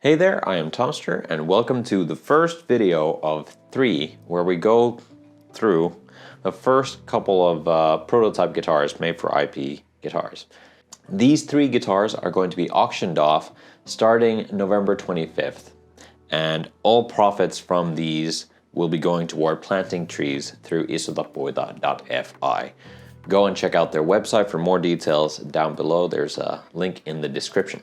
Hey there, I am Toaster, and welcome to the first video of 3 where we go through the first couple of prototype guitars made for IP Guitars. These 3 guitars are going to be auctioned off starting November 25th, and all profits from these will be going toward planting trees through istutapuita.fi. Go and check out their website for more details down below. There's a link in the description.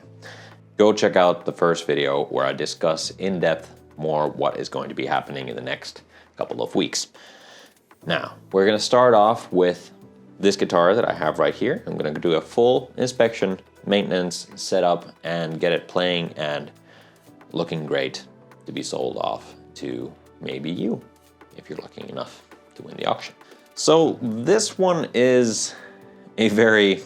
Go check out the first video where I discuss in depth more what is going to be happening in the next couple of weeks. Now, we're going to start off with this guitar that I have right here. I'm going to do a full inspection, maintenance, setup, and get it playing and looking great to be sold off to maybe you, if you're lucky enough to win the auction. So this one is a very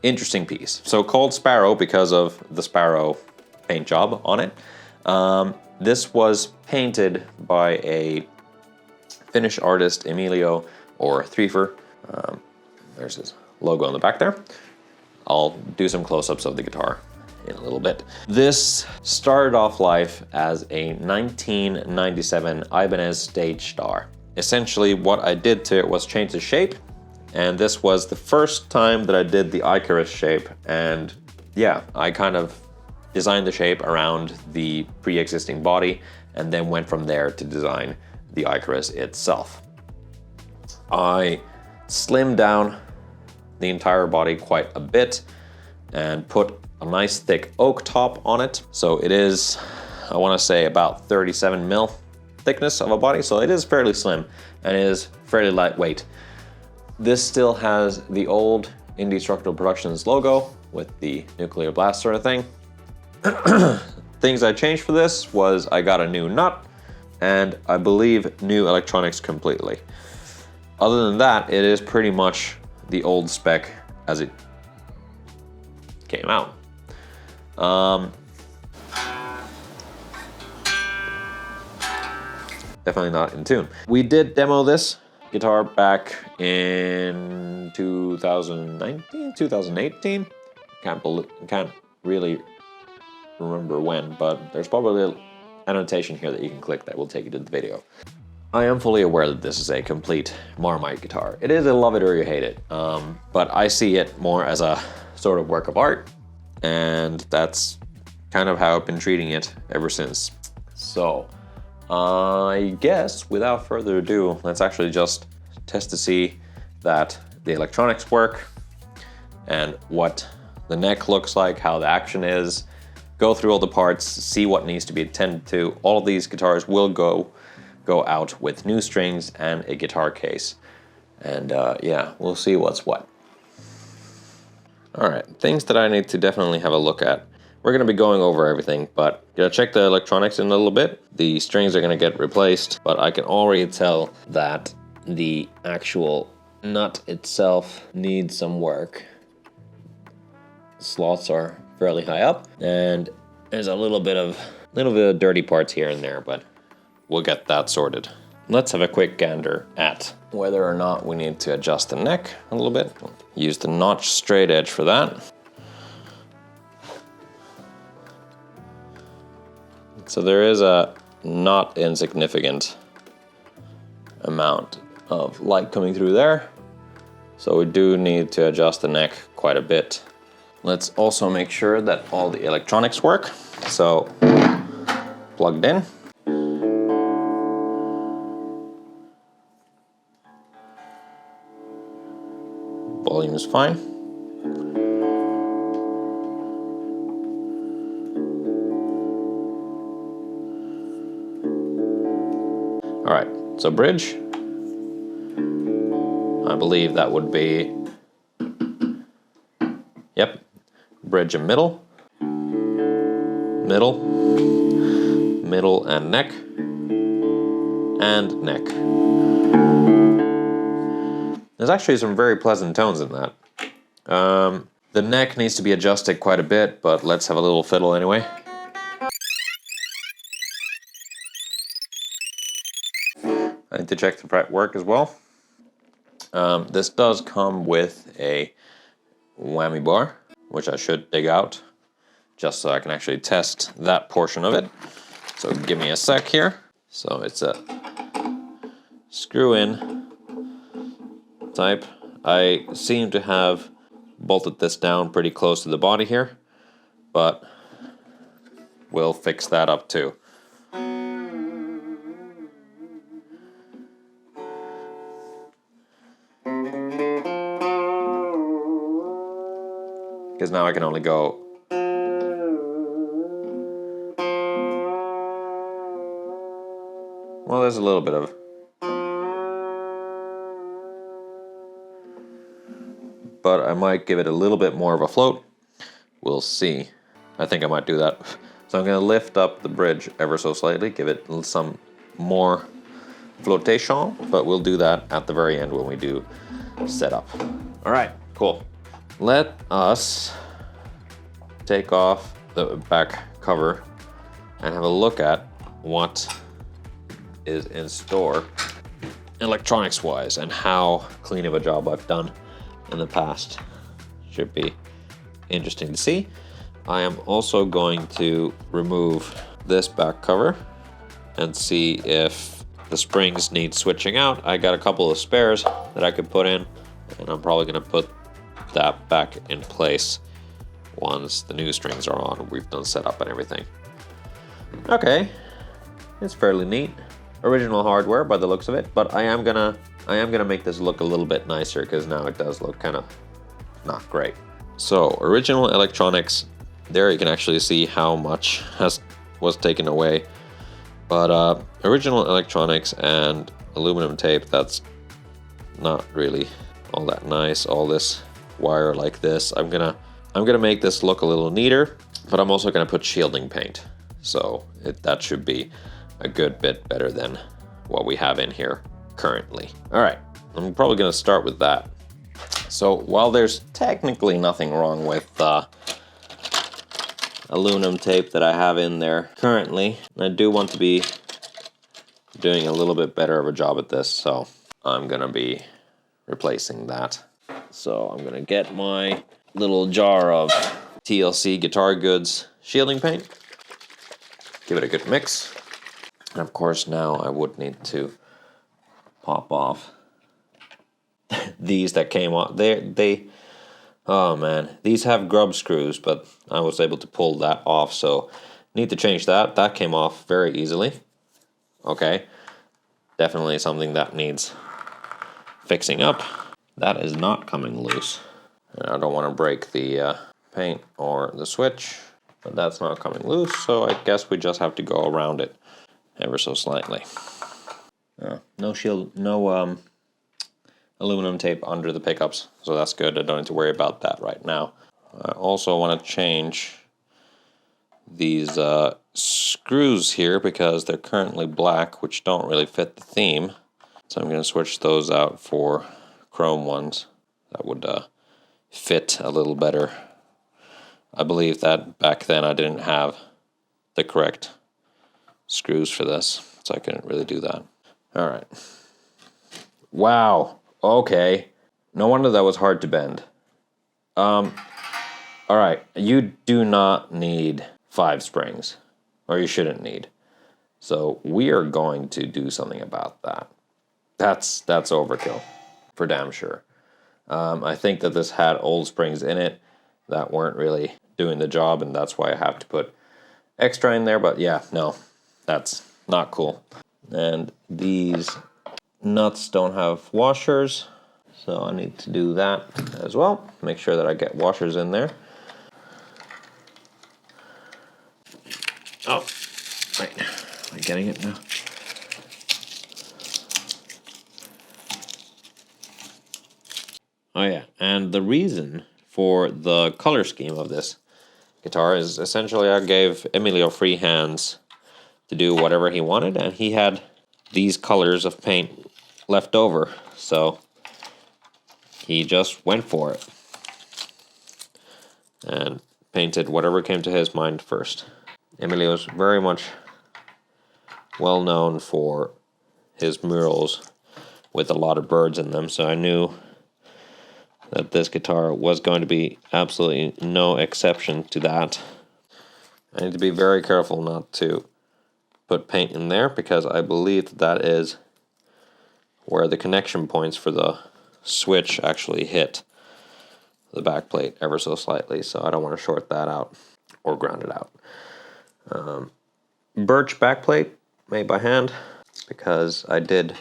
interesting piece. So called Sparrow because of the Sparrow paint job on it. This was painted by a Finnish artist, Emilio, or Threefer. There's his logo on the back there. I'll do some close-ups of the guitar in a little bit. This started off life as a 1997 Ibanez Stagestar. Essentially what I did to it was change the shape. And this was the first time that I did the Icarus shape, and yeah, I kind of designed the shape around the pre-existing body and then went from there to design the Icarus itself. I slimmed down the entire body quite a bit and put a nice thick oak top on it. So it is, I want to say, about 37 mil thickness of a body, so it is fairly slim and it is fairly lightweight. This still has the old Indestructible Productions logo with the nuclear blast sort of thing. Things I changed for this was I got a new nut and I believe new electronics completely. Other than that, it is pretty much the old spec as it came out. Definitely not in tune. We did demo this guitar back in 2019, 2018. Can't really remember when, but there's probably an annotation here that you can click that will take you to the video. I am fully aware that this is a complete Marmite guitar. It is a love it or you hate it, but I see it more as a sort of work of art, and that's kind of how I've been treating it ever since. So I guess without further ado, let's actually just test to see that the electronics work and what the neck looks like, how the action is, go through all the parts, see what needs to be attended to. All of these guitars will go out with new strings and a guitar case. And yeah, we'll see what's what. All right, things that I need to definitely have a look at. We're gonna be going over everything, but gonna check the electronics in a little bit. The strings are gonna get replaced, but I can already tell that the actual nut itself needs some work. Slots are fairly high up, and there's a little bit of dirty parts here and there, but we'll get that sorted. Let's have a quick gander at whether or not we need to adjust the neck a little bit. Use the notch straight edge for that. So there is a not insignificant amount of light coming through there. So we do need to adjust the neck quite a bit. Let's also make sure that all the electronics work. So plugged in. Volume is fine. All right, so bridge. I believe that would be, yep, bridge and middle, middle, middle and neck, and neck. There's actually some very pleasant tones in that. The neck needs to be adjusted quite a bit, but let's have a little fiddle anyway. I need to check the fretwork as well. This does come with a whammy bar, which I should dig out just so I can actually test that portion of it. So give me a sec here. So it's a screw in type. I seem to have bolted this down pretty close to the body here, but we'll fix that up too. Because now I can only go well, there's a little bit of, but I might give it a little bit more of a float. We'll see. I think I might do that. So I'm going to lift up the bridge ever so slightly, give it some more flotation, but we'll do that at the very end when we do setup. All right, cool. Let us take off the back cover and have a look at what is in store electronics wise and how clean of a job I've done in the past. Should be interesting to see. I am also going to remove this back cover and see if the springs need switching out. I got a couple of spares that I could put in, and I'm probably going to put that back in place once the new strings are on. We've done setup and everything. Okay, it's fairly neat. Original hardware by the looks of it, but I am gonna make this look a little bit nicer because now it does look kind of not great. So original electronics, there you can actually see how much was taken away. But original electronics and aluminum tape, that's not really all that nice. All this wire like this. I'm gonna make this look a little neater, but I'm also gonna put shielding paint. So that should be a good bit better than what we have in here currently. All right, I'm probably gonna start with that. So while there's technically nothing wrong with aluminum tape that I have in there currently, I do want to be doing a little bit better of a job at this, so I'm gonna be replacing that. So I'm gonna get my little jar of TLC Guitar Goods shielding paint, give it a good mix. And of course now I would need to pop off these that came off. Oh man, these have grub screws, but I was able to pull that off, so need to change that. That came off very easily. Okay, definitely something that needs fixing up. That is not coming loose. And I don't want to break the paint or the switch, but that's not coming loose, so I guess we just have to go around it ever so slightly. No aluminum tape under the pickups, so that's good. I don't need to worry about that right now. I also want to change these screws here because they're currently black, which don't really fit the theme. So I'm going to switch those out for chrome ones that would fit a little better. I believe that back then I didn't have the correct screws for this, so I couldn't really do that. All right. Wow. Okay. No wonder that was hard to bend. All right. You do not need 5 springs, or you shouldn't need. So we are going to do something about that. That's overkill, for damn sure. I think that this had old springs in it that weren't really doing the job, and that's why I have to put extra in there. But yeah, no, that's not cool. And these nuts don't have washers, so I need to do that as well. Make sure that I get washers in there. Oh, wait, am I getting it now? Oh yeah, and the reason for the color scheme of this guitar is essentially I gave Emilio free hands to do whatever he wanted, and he had these colors of paint left over, so he just went for it and painted whatever came to his mind first. Emilio's very much well known for his murals with a lot of birds in them, so I knew that this guitar was going to be absolutely no exception to that. I need to be very careful not to put paint in there because I believe that is where the connection points for the switch actually hit the back plate ever so slightly, so I don't want to short that out or ground it out. Birch backplate made by hand because I did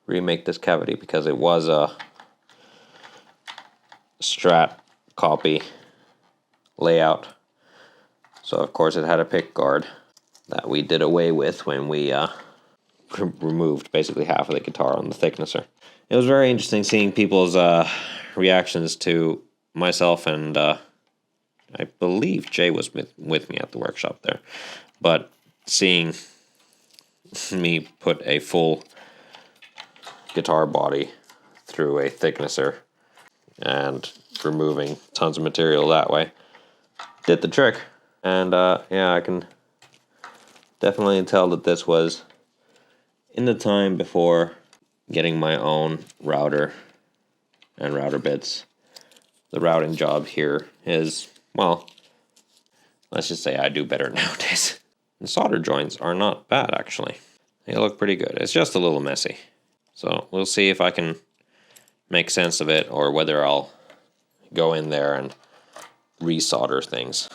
remake this cavity because it was a Strat copy layout. So of course it had a pick guard that we did away with when we removed basically half of the guitar on the thicknesser. It was very interesting seeing people's reactions to myself, and I believe Jay was with me at the workshop there. But seeing me put a full guitar body through a thicknesser and removing tons of material that way did the trick. And yeah, I can definitely tell that this was in the time before getting my own router and router bits. The routing job here is, well, let's just say I do better nowadays. The solder joints are not bad, actually. They look pretty good. It's just a little messy. So we'll see if I can make sense of it or whether I'll go in there and resolder things.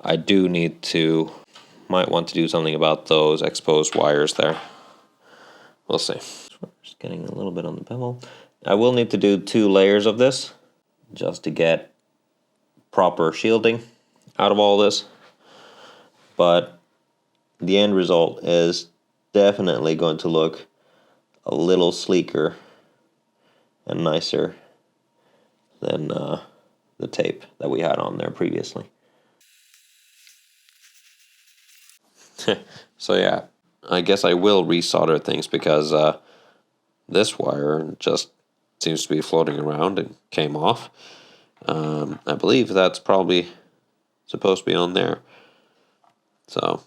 I do need to, might want to do something about those exposed wires there. We'll see. Just getting a little bit on the bevel. I will need to do 2 layers of this just to get proper shielding out of all this. But the end result is definitely going to look a little sleeker and nicer than the tape that we had on there previously. So yeah, I guess I will resolder things because this wire just seems to be floating around and came off. I believe that's probably supposed to be on there. So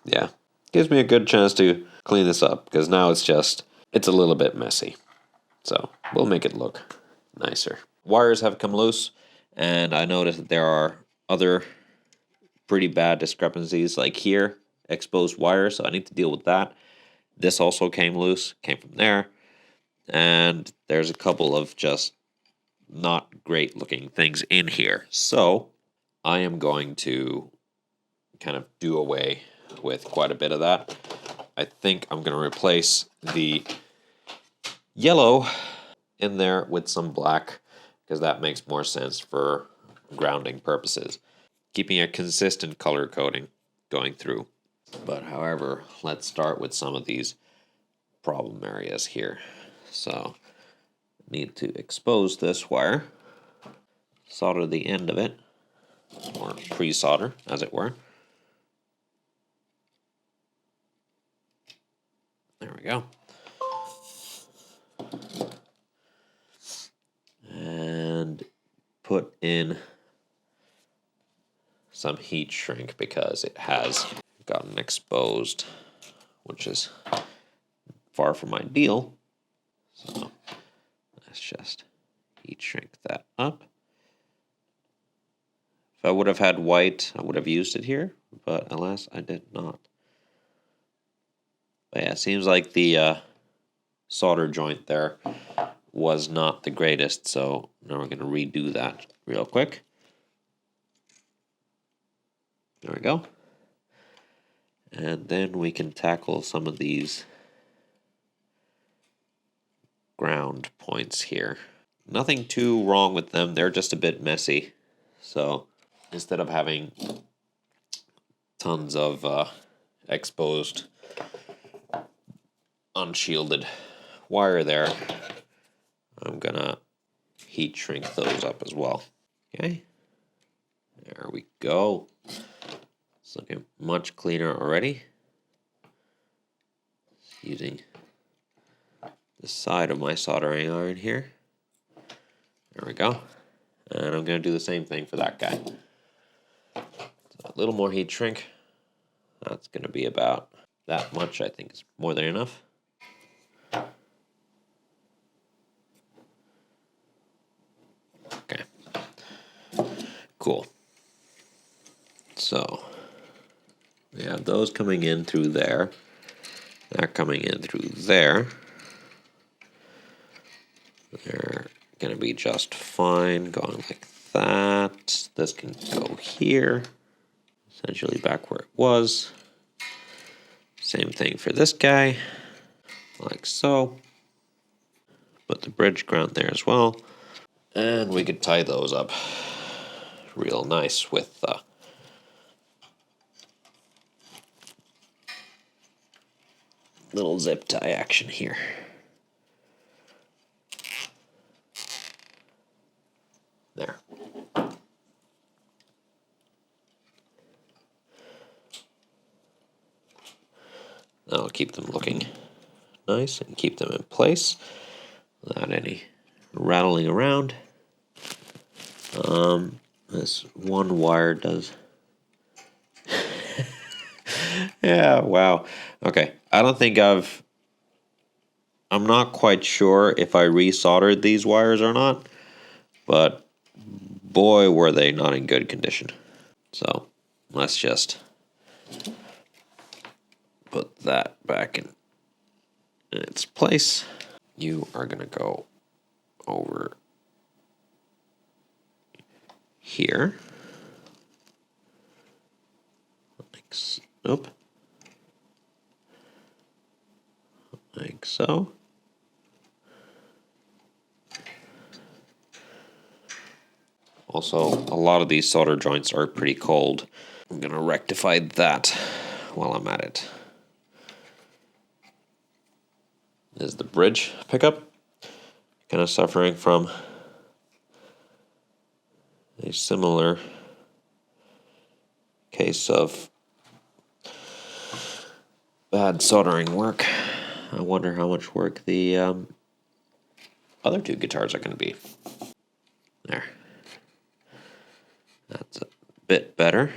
yeah, gives me a good chance to clean this up because now it's a little bit messy. So we'll make it look nicer. Wires have come loose, and I noticed that there are other pretty bad discrepancies, like here, exposed wire, so I need to deal with that. This also came loose, came from there, and there's a couple of just not great looking things in here. So I am going to kind of do away with quite a bit of that. I think I'm going to replace the yellow in there with some black because that makes more sense for grounding purposes. Keeping a consistent color coding going through. But however, let's start with some of these problem areas here. So, need to expose this wire, solder the end of it, or pre-solder, as it were. There we go. And put in some heat shrink because it has gotten exposed, which is far from ideal. So let's just heat shrink that up. If I would have had white, I would have used it here, but alas, I did not. But yeah, it seems like the solder joint there was not the greatest, so now we're going to redo that real quick. There we go. And then we can tackle some of these ground points here. Nothing too wrong with them, they're just a bit messy. So instead of having tons of exposed, unshielded wire there, I'm gonna heat shrink those up as well. Okay, there we go. It's looking much cleaner already. Using the side of my soldering iron here. There we go. And I'm going to do the same thing for that guy. So a little more heat shrink. That's going to be about that much. I think is more than enough. Okay. Cool. So we have those coming in through there. They're coming in through there. They're going to be just fine going like that. This can go here, essentially back where it was. Same thing for this guy, like so. Put the bridge ground there as well. And we could tie those up real nice with little zip tie action here. There. That'll keep them looking nice and keep them in place without any rattling around. This one wire does. Yeah, wow. Okay, I don't think I'm not quite sure if I resoldered these wires or not, but boy, were they not in good condition. So let's just put that back in its place. You are going to go over here. Like so. Also, a lot of these solder joints are pretty cold. I'm going to rectify that while I'm at it. This is the bridge pickup. Kind of suffering from a similar case of bad soldering work. I wonder how much work the other two guitars are going to be. There. That's a bit better.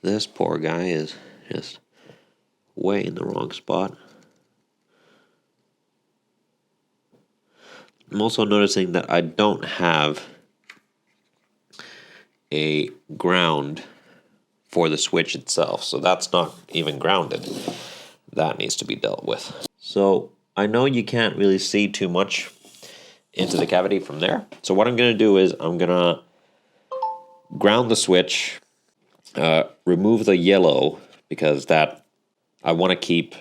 This poor guy is just way in the wrong spot. I'm also noticing that I don't have a ground for the switch itself, so that's not even grounded. That needs to be dealt with. So I know you can't really see too much into the cavity from there. So what I'm going to do is I'm going to ground the switch, remove the yellow, because that I want to keep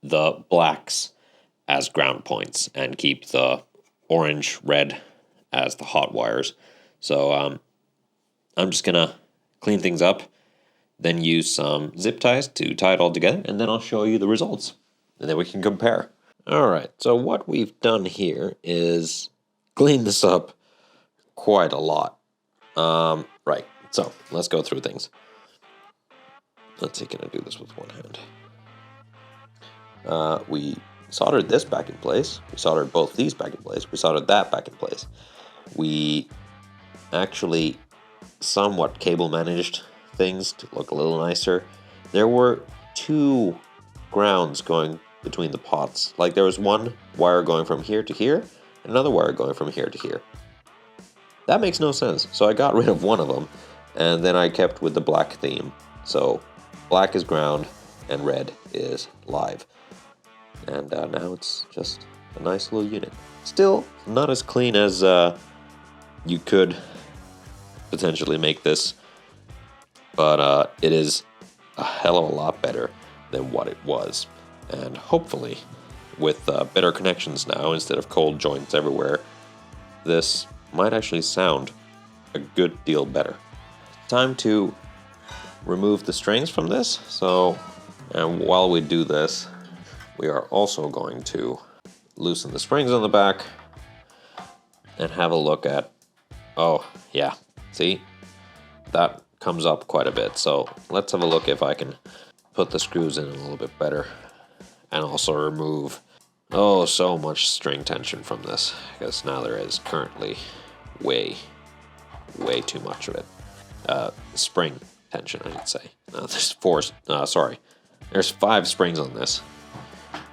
the blacks as ground points and keep the orange, red as the hot wires. So I'm just going to clean things up, then use some zip ties to tie it all together, and then I'll show you the results, and then we can compare. All right, so what we've done here is clean this up quite a lot. Right, so let's go through things. Let's see, can I do this with one hand? We soldered this back in place. We soldered both these back in place. We soldered that back in place. We actually somewhat cable managed things to look a little nicer. There were two grounds going between the pots. Like there was one wire going from here to here, and another wire going from here to here. That makes no sense. So I got rid of one of them, and then I kept with the black theme. So black is ground, and red is live. And now it's just a nice little unit. Still not as clean as you could potentially make this, but it is a hell of a lot better than what it was. And hopefully, with better connections now, instead of cold joints everywhere, this might actually sound a good deal better. Time to remove the strings from this. So, and while we do this, we are also going to loosen the springs on the back and have a look at, oh yeah, see, that comes up quite a bit. So let's have a look if I can put the screws in a little bit better and also remove, oh, so much string tension from this, because now there is currently way too much of it. Spring tension, I should say. There's there's 5 springs on this.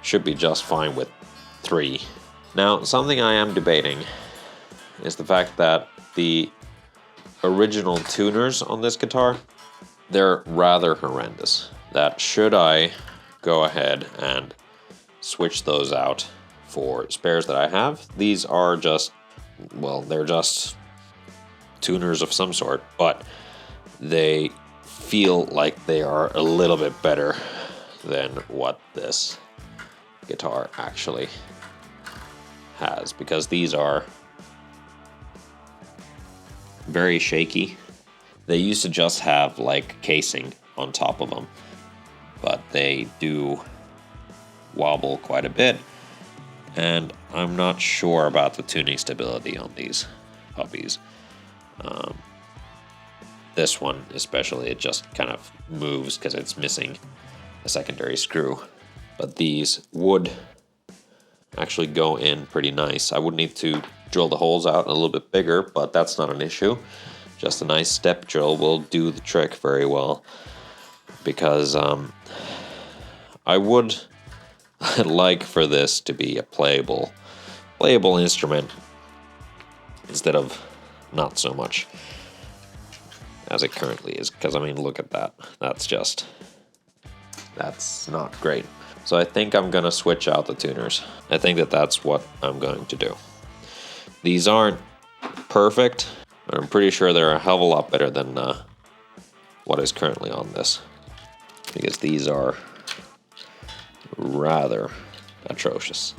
Should be just fine with 3. Now, something I am debating is the fact that the original tuners on this guitar, they're rather horrendous. That should I go ahead and switch those out for spares that I have, these are just, well, they're just tuners of some sort, but they feel like they are a little bit better than what this guitar actually has, because these are very shaky. They used to just have like casing on top of them, but they do wobble quite a bit, and I'm not sure about the tuning stability on these puppies. This one especially, it just kind of moves because it's missing a secondary screw, but these would actually go in pretty nice. I would need to drill the holes out a little bit bigger, but that's not an issue. Just a nice step drill will do the trick very well, because I would like for this to be a playable instrument instead of not so much as it currently is. Because I mean, look at that. That's not great. So I think I'm gonna switch out the tuners. I think that that's what I'm going to do. These aren't perfect, but I'm pretty sure they're a hell of a lot better than what is currently on this, because these are rather atrocious.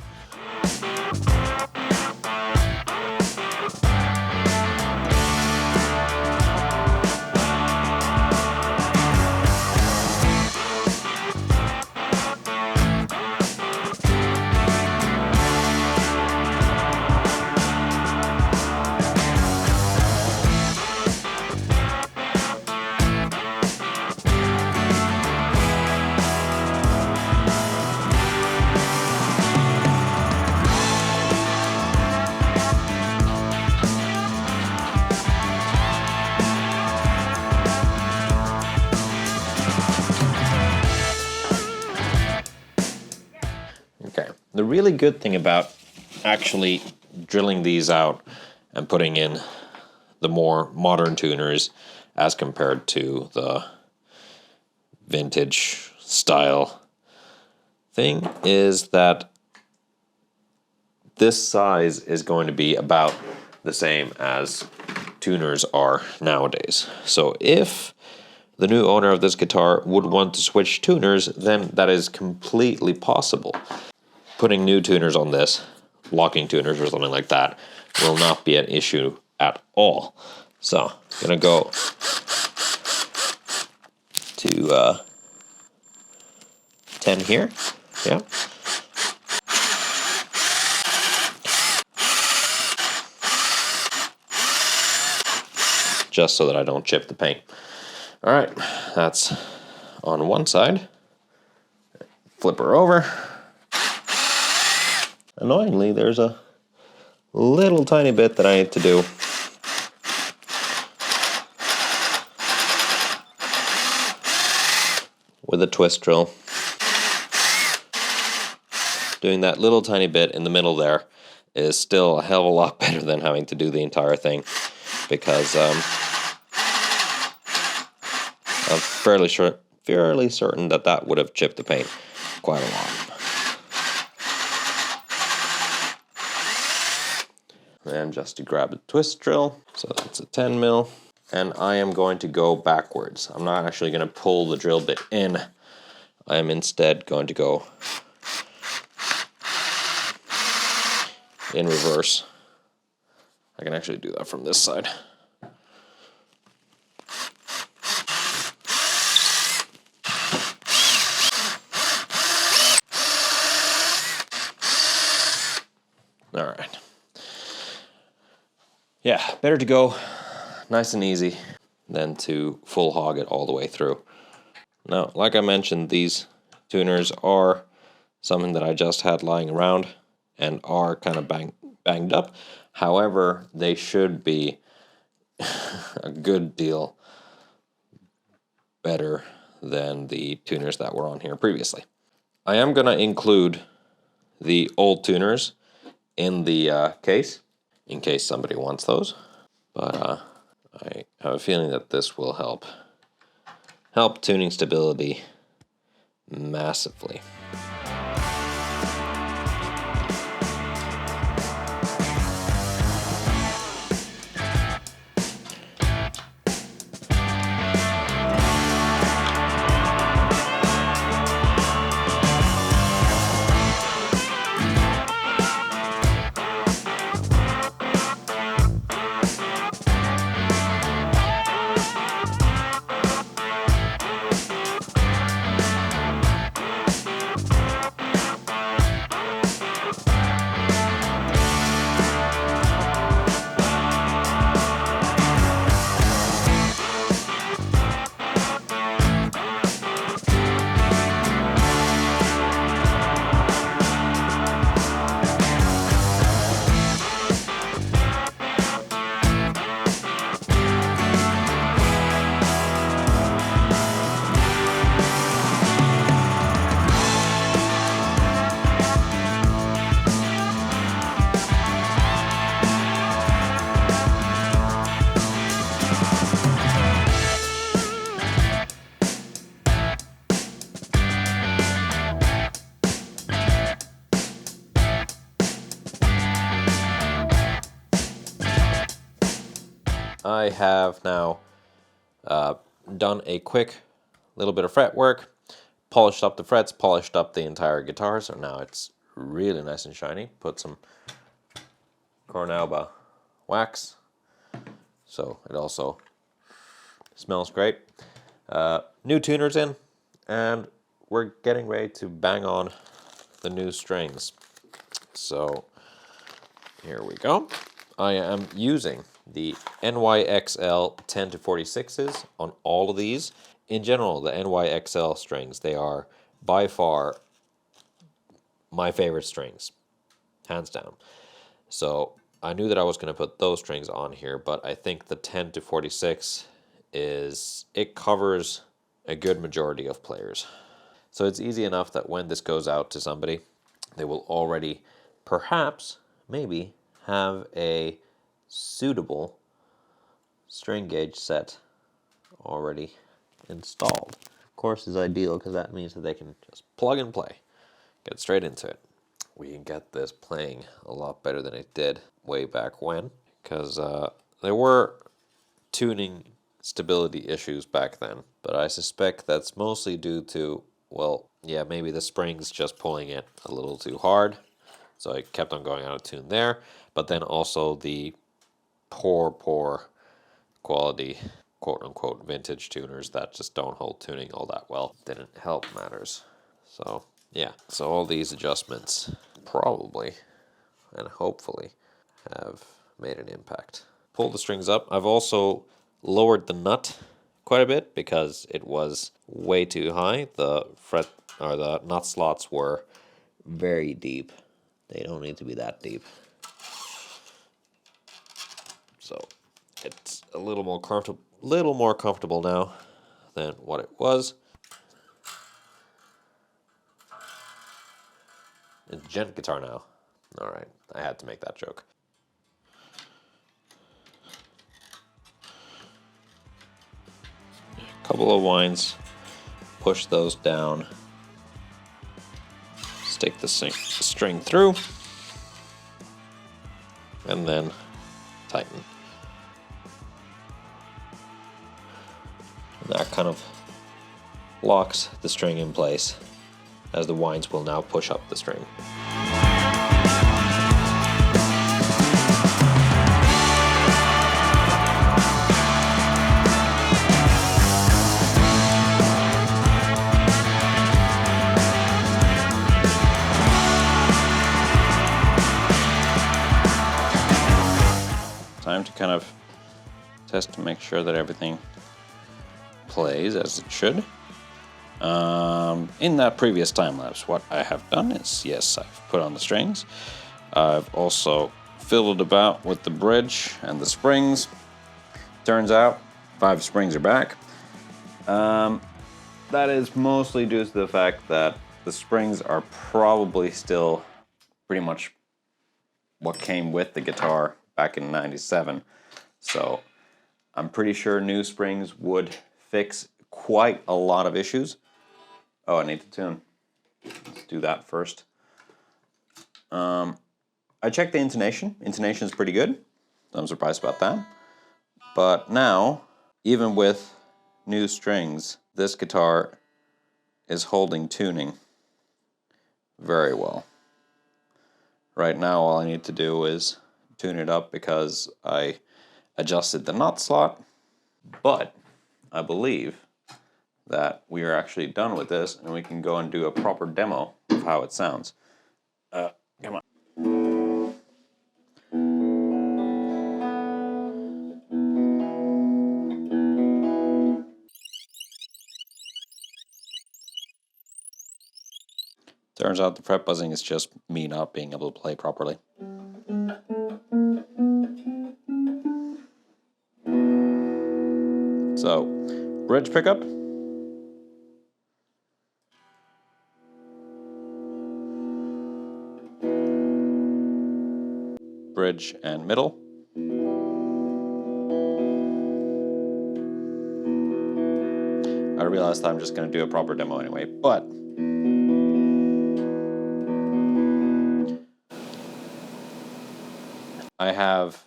The really good thing about actually drilling these out and putting in the more modern tuners as compared to the vintage style thing is that this size is going to be about the same as tuners are nowadays. So if the new owner of this guitar would want to switch tuners, then that is completely possible. Putting new tuners on this, locking tuners or something like that, will not be an issue at all. So I'm gonna go to 10 here, yeah. Just so that I don't chip the paint. All right, that's on one side. Flip her over. Annoyingly, there's a little tiny bit that I need to do. With a twist drill. Doing that little tiny bit in the middle there is still a hell of a lot better than having to do the entire thing, because I'm fairly certain that that would have chipped the paint quite a lot. And just to grab a twist drill, so that's a 10 mil, and I am going to go backwards. I'm not actually going to pull the drill bit in. I am instead going to go in reverse. I can actually do that from this side. All right. Yeah, better to go nice and easy than to full hog it all the way through. Now, like I mentioned, these tuners are something that I just had lying around and are kind of banged up. However, they should be a good deal better than the tuners that were on here previously. I am going to include the old tuners in the case, in case somebody wants those. But I have a feeling that this will help tuning stability massively. I have now done a quick little bit of fret work, polished up the frets, polished up the entire guitar, so now it's really nice and shiny. Put some Cornalba wax, so it also smells great. New tuners in, and we're getting ready to bang on the new strings. So here we go. I am using the NYXL 10 to 46s on all of these. In general, the NYXL strings, they are by far my favorite strings, hands down. So I knew that I was going to put those strings on here, but I think the 10 to 46 it covers a good majority of players. So it's easy enough that when this goes out to somebody, they will already, perhaps, maybe, have a suitable string gauge set already installed. Of course, is ideal because that means that they can just plug and play, get straight into it. We can get this playing a lot better than it did way back when, because there were tuning stability issues back then, but I suspect that's mostly due to, well, yeah, maybe the springs just pulling it a little too hard, so I kept on going out of tune there, but then also the poor quality, quote-unquote, vintage tuners that just don't hold tuning all that well didn't help matters. So, yeah. So all these adjustments probably and hopefully have made an impact. Pull the strings up. I've also lowered the nut quite a bit because it was way too high. The fret or the nut slots were very deep. They don't need to be that deep. So it's a little more comfortable now than what it was. It's gent guitar now. All right, I had to make that joke. A couple of winds, push those down, stick the string through, and then tighten. And that kind of locks the string in place, as the winds will now push up the string. Time to kind of test to make sure that everything plays as it should. In that previous time lapse, what I have done is, yes, I've put on the strings. I've also fiddled about with the bridge and the springs. Turns out 5 springs are back. That is mostly due to the fact that the springs are probably still pretty much what came with the guitar back in '97. So I'm pretty sure new springs would fix quite a lot of issues. Oh, I need to tune. Let's do that first. I checked the intonation. Intonation is pretty good. I'm surprised about that. But now, even with new strings, this guitar is holding tuning very well. Right now, all I need to do is tune it up because I adjusted the knot slot. But I believe that we are actually done with this and we can go and do a proper demo of how it sounds. Come on. Turns out the fret buzzing is just me not being able to play properly. So, bridge pickup. Bridge and middle. I realized I'm just going to do a proper demo anyway, but I have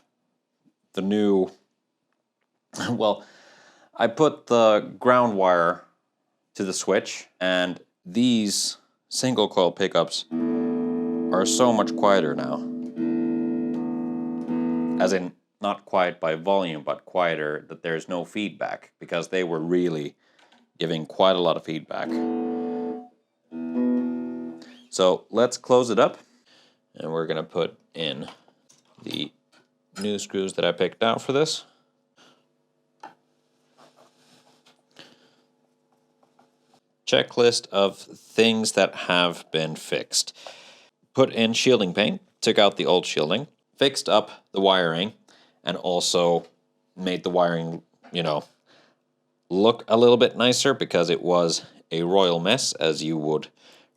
the new, well, I put the ground wire to the switch, and these single coil pickups are so much quieter now. As in, not quiet by volume, but quieter that there's no feedback, because they were really giving quite a lot of feedback. So let's close it up, and we're gonna put in the new screws that I picked out for this. Checklist of things that have been fixed. Put in shielding paint, took out the old shielding, fixed up the wiring, and also made the wiring, you know, look a little bit nicer because it was a royal mess, as you would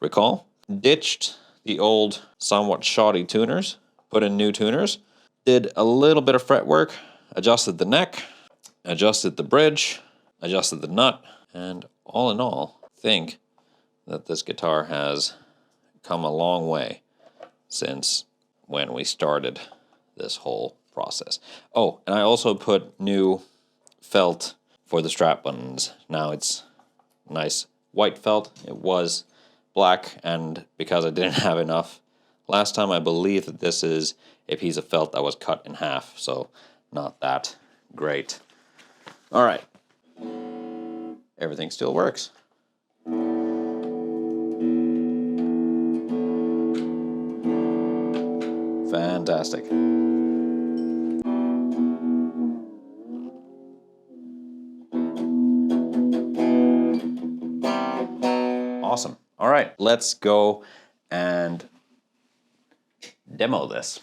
recall. Ditched the old, somewhat shoddy tuners, put in new tuners, did a little bit of fretwork, adjusted the neck, adjusted the bridge, adjusted the nut, and all in all, I think that this guitar has come a long way since when we started this whole process. Oh, and I also put new felt for the strap buttons. Now it's nice white felt. It was black, and because I didn't have enough last time, I believe that this is a piece of felt that was cut in half, so not that great. All right. Everything still works. Fantastic. Awesome. All right, let's go and demo this.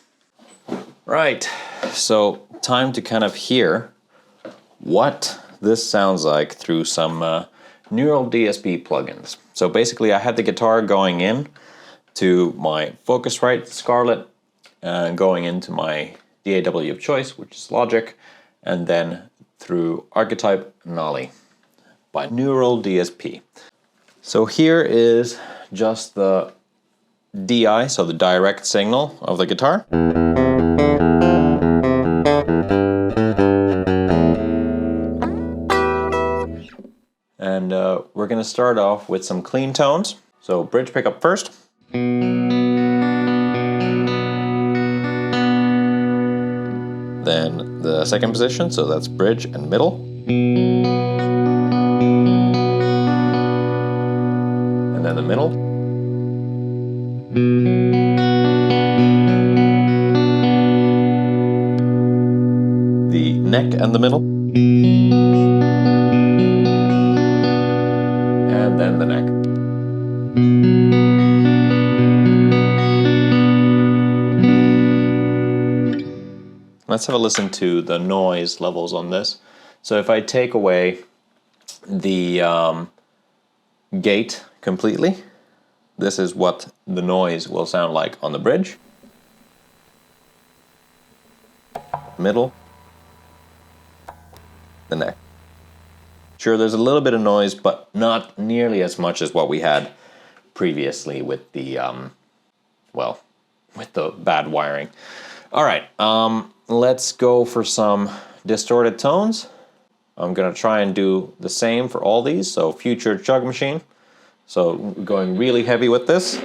Right, so time to kind of hear what this sounds like through some Neural DSP plugins. So basically I had the guitar going in to my Focusrite Scarlett, going into my DAW of choice, which is Logic, and then through Archetype Nolly by Neural DSP. So here is just the DI, so the direct signal of the guitar. And we're going to start off with some clean tones. So bridge pickup first. Then the second position, so that's bridge and middle. And then the middle. The neck and the middle. And then the neck. Let's have a listen to the noise levels on this. So if I take away the gate completely, this is what the noise will sound like on the bridge, middle, the neck. Sure, there's a little bit of noise, but not nearly as much as what we had previously with the, well, with the bad wiring. All right, let's go for some distorted tones. I'm gonna try and do the same for all these, so Future Chug Machine. So going really heavy with this.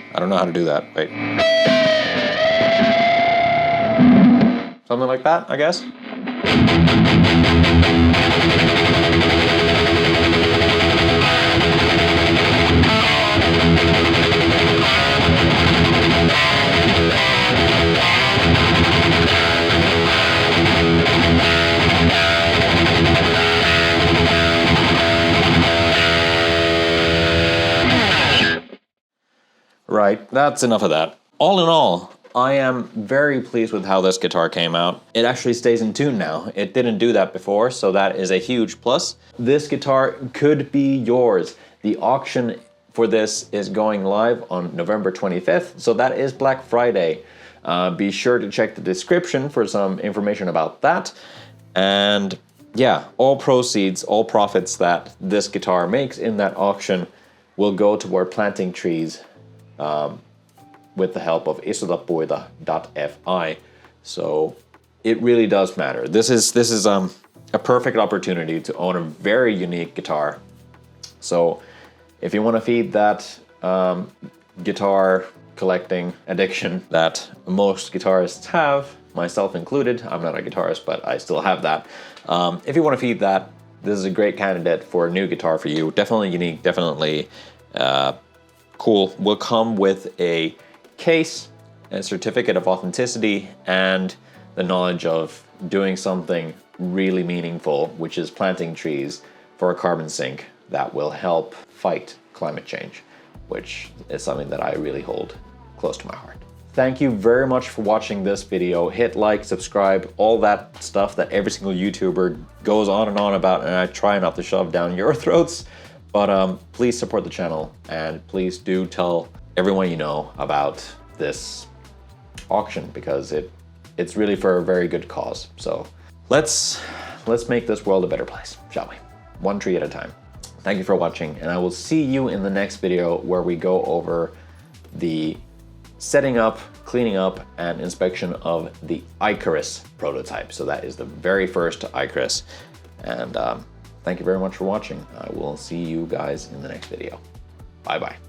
I don't know how to do that. Wait. Something like that, I guess. Right, that's enough of that. All in all, I am very pleased with how this guitar came out. It actually stays in tune now. It didn't do that before, so that is a huge plus. This guitar could be yours. The auction for this is going live on November 25th, so that is Black Friday. Be sure to check the description for some information about that. And yeah, all proceeds, all profits that this guitar makes in that auction will go toward planting trees with the help of istutapuita.fi. So it really does matter. This is a perfect opportunity to own a very unique guitar. So if you want to feed that guitar collecting addiction that most guitarists have, myself included, I'm not a guitarist, but I still have that. If you want to feed that, this is a great candidate for a new guitar for you. Definitely unique, definitely cool. Will come with a case, a certificate of authenticity, and the knowledge of doing something really meaningful, which is planting trees for a carbon sink that will help fight climate change, which is something that I really hold close to my heart. Thank you very much for watching this video. Hit like, subscribe, all that stuff that every single YouTuber goes on and on about, and I try not to shove down your throats. But please support the channel, and please do tell everyone you know about this auction, because it's really for a very good cause. So let's make this world a better place, shall we? One tree at a time. Thank you for watching, and I will see you in the next video where we go over the setting up, cleaning up, and inspection of the Icarus prototype. So that is the very first Icarus. And thank you very much for watching. I will see you guys in the next video. Bye-bye.